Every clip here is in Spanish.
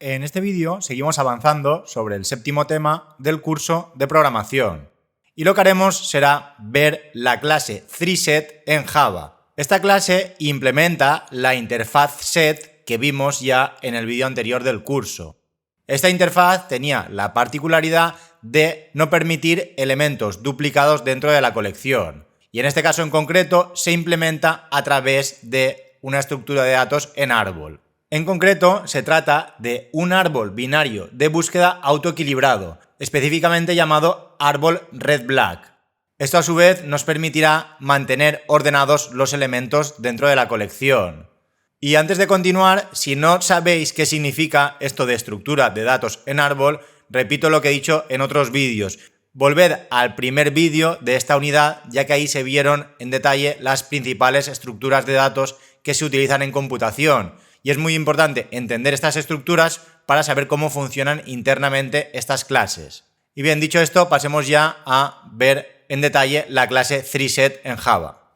En este vídeo seguimos avanzando sobre el séptimo tema del curso de programación. Y lo que haremos será ver la clase ThreeSet en Java. Esta clase implementa la interfaz set que vimos ya en el vídeo anterior del curso. Esta interfaz tenía la particularidad de no permitir elementos duplicados dentro de la colección. Y en este caso en concreto se implementa a través de una estructura de datos en árbol. En concreto se trata de un árbol binario de búsqueda autoequilibrado, específicamente llamado árbol red-black. Esto a su vez nos permitirá mantener ordenados los elementos dentro de la colección. Y antes de continuar, si no sabéis qué significa esto de estructura de datos en árbol, repito lo que he dicho en otros vídeos. Volved al primer vídeo de esta unidad, ya que ahí se vieron en detalle las principales estructuras de datos que se utilizan en computación. Y es muy importante entender estas estructuras para saber cómo funcionan internamente estas clases. Y bien, dicho esto, pasemos ya a ver en detalle la clase ThreeSet en Java.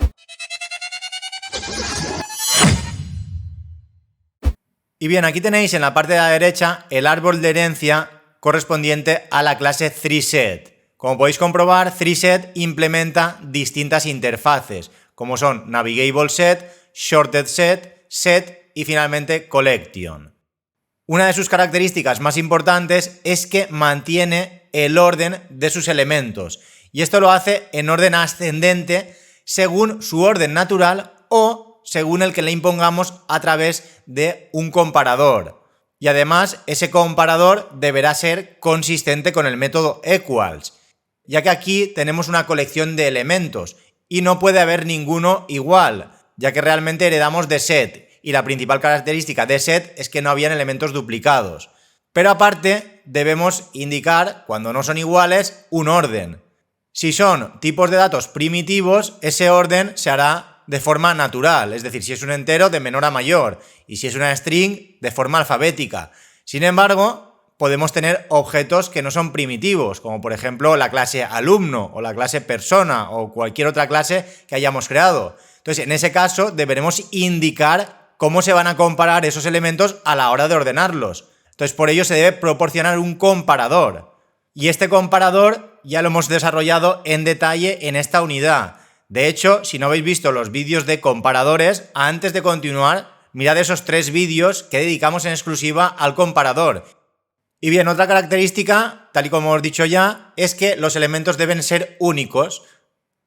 Y bien, aquí tenéis en la parte de la derecha el árbol de herencia correspondiente a la clase ThreeSet. Como podéis comprobar, ThreeSet implementa distintas interfaces, como son Navigable Set, Shorted Set, Set y finalmente Collection. Una de sus características más importantes es que mantiene el orden de sus elementos, y esto lo hace en orden ascendente según su orden natural o según el que le impongamos a través de un comparador. Y además ese comparador deberá ser consistente con el método equals, ya que aquí tenemos una colección de elementos y no puede haber ninguno igual, ya que realmente heredamos de set. Y la principal característica de set es que no habían elementos duplicados. Pero aparte, debemos indicar, cuando no son iguales, un orden. Si son tipos de datos primitivos, ese orden se hará de forma natural, es decir, si es un entero, de menor a mayor, y si es una string, de forma alfabética. Sin embargo, podemos tener objetos que no son primitivos, como por ejemplo la clase alumno, o la clase persona, o cualquier otra clase que hayamos creado. Entonces, en ese caso, deberemos indicar cómo se van a comparar esos elementos a la hora de ordenarlos. Entonces, por ello se debe proporcionar un comparador. Y este comparador ya lo hemos desarrollado en detalle en esta unidad. De hecho, si no habéis visto los vídeos de comparadores, antes de continuar, mirad esos 3 vídeos que dedicamos en exclusiva al comparador. Y bien, otra característica, tal y como os he dicho ya, es que los elementos deben ser únicos.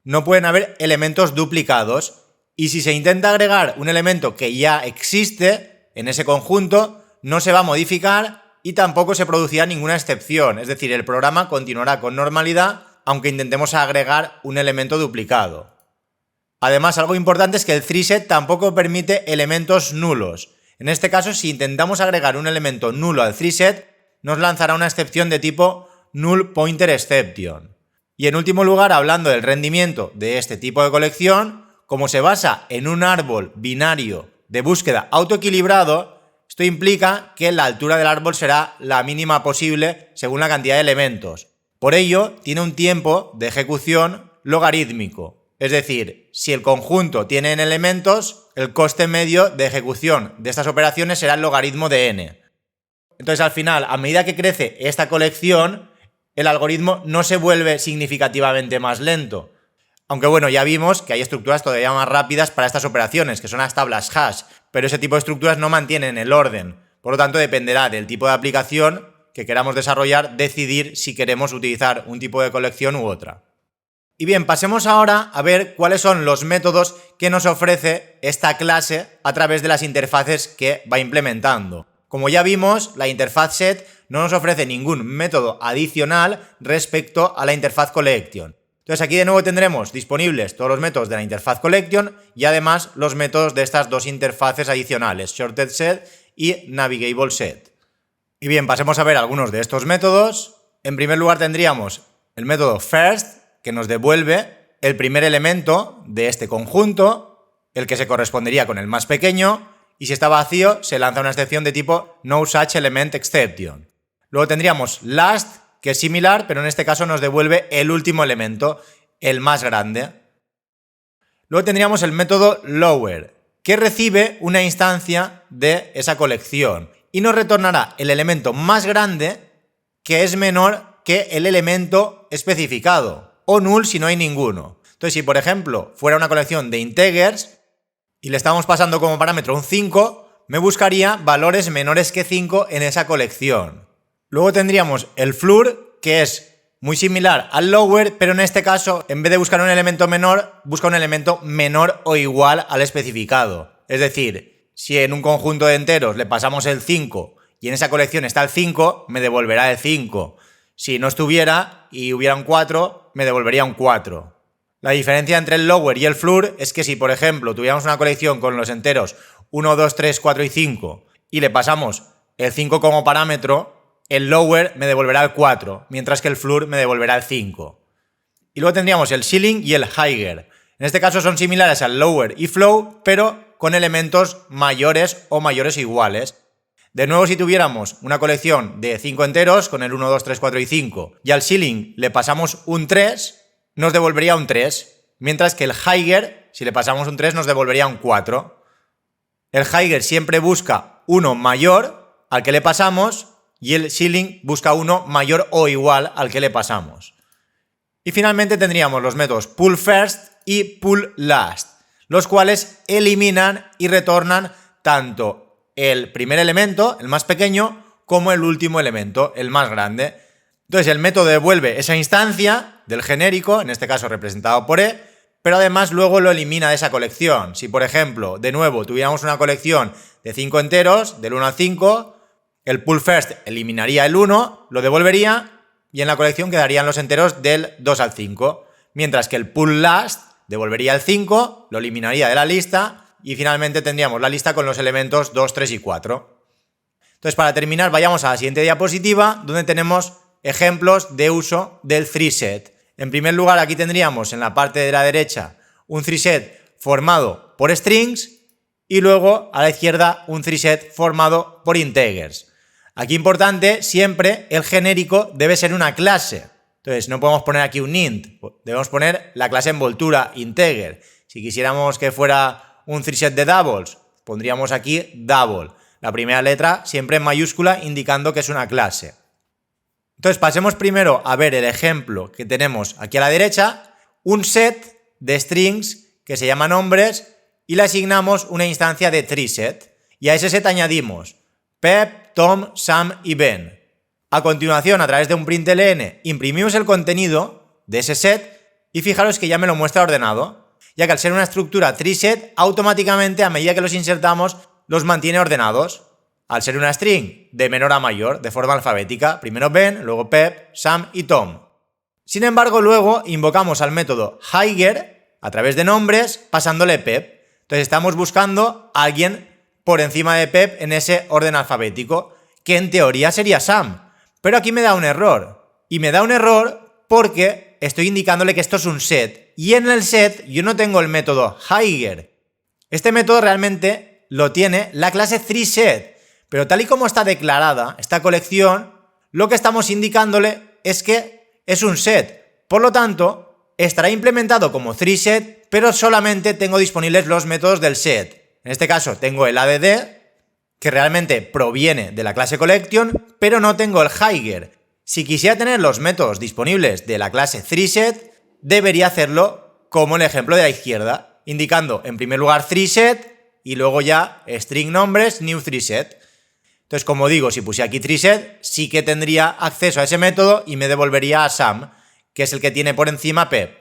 No pueden haber elementos duplicados. Y si se intenta agregar un elemento que ya existe en ese conjunto, no se va a modificar y tampoco se producirá ninguna excepción. Es decir, el programa continuará con normalidad aunque intentemos agregar un elemento duplicado. Además, algo importante es que el ThreeSet tampoco permite elementos nulos. En este caso, si intentamos agregar un elemento nulo al ThreeSet, nos lanzará una excepción de tipo Null Pointer Exception. Y en último lugar, hablando del rendimiento de este tipo de colección, como se basa en un árbol binario de búsqueda autoequilibrado, esto implica que la altura del árbol será la mínima posible según la cantidad de elementos. Por ello, tiene un tiempo de ejecución logarítmico. Es decir, si el conjunto tiene n elementos, el coste medio de ejecución de estas operaciones será el logaritmo de n. Entonces, al final, a medida que crece esta colección, el algoritmo no se vuelve significativamente más lento. Aunque bueno, ya vimos que hay estructuras todavía más rápidas para estas operaciones, que son las tablas hash, pero ese tipo de estructuras no mantienen el orden. Por lo tanto, dependerá del tipo de aplicación que queramos desarrollar, decidir si queremos utilizar un tipo de colección u otra. Y bien, pasemos ahora a ver cuáles son los métodos que nos ofrece esta clase a través de las interfaces que va implementando. Como ya vimos, la interfaz set no nos ofrece ningún método adicional respecto a la interfaz collection. Entonces aquí de nuevo tendremos disponibles todos los métodos de la interfaz collection y además los métodos de estas dos interfaces adicionales, Shorted Set y Navigable Set. Y bien, pasemos a ver algunos de estos métodos. En primer lugar tendríamos el método first, que nos devuelve el primer elemento de este conjunto, el que se correspondería con el más pequeño, y si está vacío se lanza una excepción de tipo No Such Element Exception. Luego tendríamos last, que es similar, pero en este caso nos devuelve el último elemento, el más grande. Luego tendríamos el método lower, que recibe una instancia de esa colección y nos retornará el elemento más grande que es menor que el elemento especificado, o null si no hay ninguno. Entonces, si por ejemplo fuera una colección de integers y le estamos pasando como parámetro un 5, me buscaría valores menores que 5 en esa colección. Luego tendríamos el floor, que es muy similar al lower, pero en este caso, en vez de buscar un elemento menor, busca un elemento menor o igual al especificado. Es decir, si en un conjunto de enteros le pasamos el 5 y en esa colección está el 5, me devolverá el 5. Si no estuviera y hubiera un 4, me devolvería un 4. La diferencia entre el lower y el floor es que si, por ejemplo, tuviéramos una colección con los enteros 1, 2, 3, 4 y 5 y le pasamos el 5 como parámetro, el lower me devolverá el 4, mientras que el floor me devolverá el 5. Y luego tendríamos el ceiling y el higher. En este caso son similares al lower y flow, pero con elementos mayores o mayores o iguales. De nuevo, si tuviéramos una colección de 5 enteros con el 1, 2, 3, 4 y 5 y al ceiling le pasamos un 3, nos devolvería un 3, mientras que el higher, si le pasamos un 3, nos devolvería un 4. El higher siempre busca uno mayor al que le pasamos y el ceiling busca uno mayor o igual al que le pasamos. Y finalmente tendríamos los métodos pull first y pull last, los cuales eliminan y retornan tanto el primer elemento, el más pequeño, como el último elemento, el más grande. Entonces el método devuelve esa instancia del genérico, en este caso representado por E, pero además luego lo elimina de esa colección. Si por ejemplo, de nuevo, tuviéramos una colección de 5 enteros, del 1 al 5, el pull first eliminaría el 1, lo devolvería y en la colección quedarían los enteros del 2 al 5, mientras que el pull last devolvería el 5, lo eliminaría de la lista y finalmente tendríamos la lista con los elementos 2, 3 y 4. Entonces, para terminar, vayamos a la siguiente diapositiva donde tenemos ejemplos de uso del 3set. En primer lugar, aquí tendríamos en la parte de la derecha un 3set formado por strings y luego a la izquierda un 3set formado por integers. Aquí importante, siempre el genérico debe ser una clase. Entonces no podemos poner aquí un int, debemos poner la clase envoltura integer. Si quisiéramos que fuera un 3set de doubles, pondríamos aquí double. La primera letra siempre en mayúscula indicando que es una clase. Entonces pasemos primero a ver el ejemplo que tenemos aquí a la derecha, un set de strings que se llama nombres y le asignamos una instancia de 3set y a ese set añadimos Pep, Tom, Sam y Ben. A continuación, a través de un println, imprimimos el contenido de ese set y fijaros que ya me lo muestra ordenado, ya que al ser una estructura 3set, automáticamente a medida que los insertamos, los mantiene ordenados. Al ser una string de menor a mayor, de forma alfabética, primero Ben, luego Pep, Sam y Tom. Sin embargo, luego invocamos al método higher a través de nombres pasándole Pep. Entonces estamos buscando a alguien por encima de Pep en ese orden alfabético, que en teoría sería Sam. Pero aquí me da un error. Y me da un error porque estoy indicándole que esto es un set. Y en el set yo no tengo el método higher. Este método realmente lo tiene la clase 3set. Pero tal y como está declarada esta colección, lo que estamos indicándole es que es un set. Por lo tanto, estará implementado como 3set, pero solamente tengo disponibles los métodos del set. En este caso tengo el add, que realmente proviene de la clase collection, pero no tengo el higher. Si quisiera tener los métodos disponibles de la clase 3set, debería hacerlo como el ejemplo de la izquierda, indicando en primer lugar 3set y luego ya string nombres new 3set. Entonces, como digo, si puse aquí 3set, sí que tendría acceso a ese método y me devolvería a Sam, que es el que tiene por encima Pep.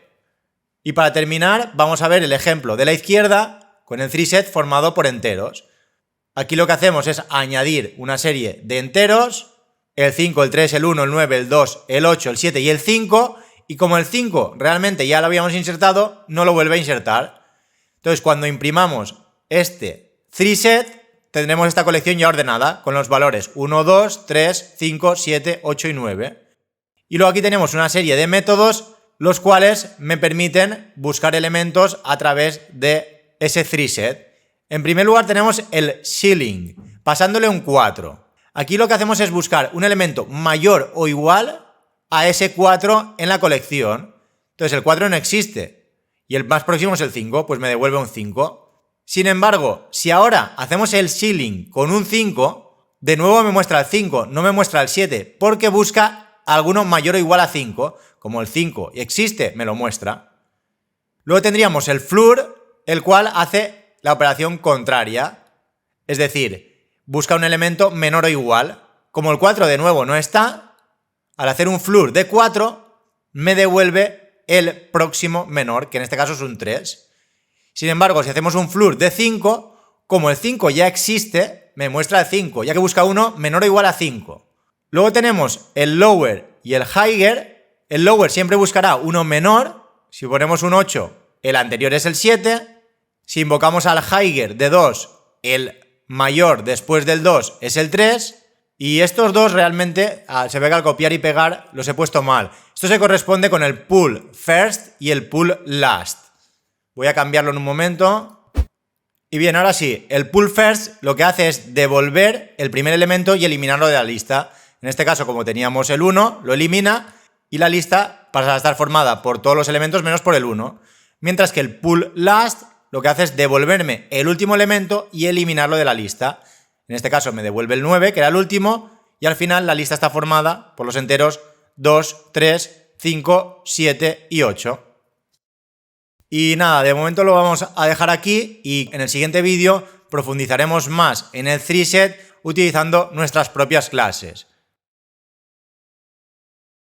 Y para terminar, vamos a ver el ejemplo de la izquierda con el 3set formado por enteros. Aquí lo que hacemos es añadir una serie de enteros, el 5, el 3, el 1, el 9, el 2, el 8, el 7 y el 5, y como el 5 realmente ya lo habíamos insertado, no lo vuelve a insertar. Entonces, cuando imprimamos este 3set, tendremos esta colección ya ordenada, con los valores 1, 2, 3, 5, 7, 8 y 9. Y luego aquí tenemos una serie de métodos, los cuales me permiten buscar elementos a través de ese 3set. En primer lugar tenemos el ceiling, pasándole un 4. Aquí lo que hacemos es buscar un elemento mayor o igual a ese 4 en la colección. Entonces el 4 no existe y el más próximo es el 5, pues me devuelve un 5. Sin embargo, si ahora hacemos el ceiling con un 5, De nuevo me muestra el 5, no me muestra el 7, porque busca alguno mayor o igual a 5. Como el 5 existe, me lo muestra. Luego tendríamos el floor, el cual hace la operación contraria. Es decir, busca un elemento menor o igual. Como el 4 de nuevo no está, al hacer un floor de 4, me devuelve el próximo menor, que en este caso es un 3. Sin embargo, si hacemos un floor de 5, como el 5 ya existe, me muestra el 5, ya que busca uno menor o igual a 5. Luego tenemos el lower y el higher. El lower siempre buscará uno menor. Si ponemos un 8, el anterior es el 7. Si invocamos al higher de 2, el mayor después del 2 es el 3. Y estos dos realmente, se ve que al copiar y pegar los he puesto mal. Esto se corresponde con el pull first y el pull last. Voy a cambiarlo en un momento. Y bien, ahora sí, el pull first lo que hace es devolver el primer elemento y eliminarlo de la lista. En este caso, como teníamos el 1, lo elimina y la lista pasa a estar formada por todos los elementos menos por el 1. Mientras que el pull last lo que hace es devolverme el último elemento y eliminarlo de la lista. En este caso me devuelve el 9, que era el último, y al final la lista está formada por los enteros 2, 3, 5, 7 y 8. Y nada, de momento lo vamos a dejar aquí y en el siguiente vídeo profundizaremos más en el 3set utilizando nuestras propias clases.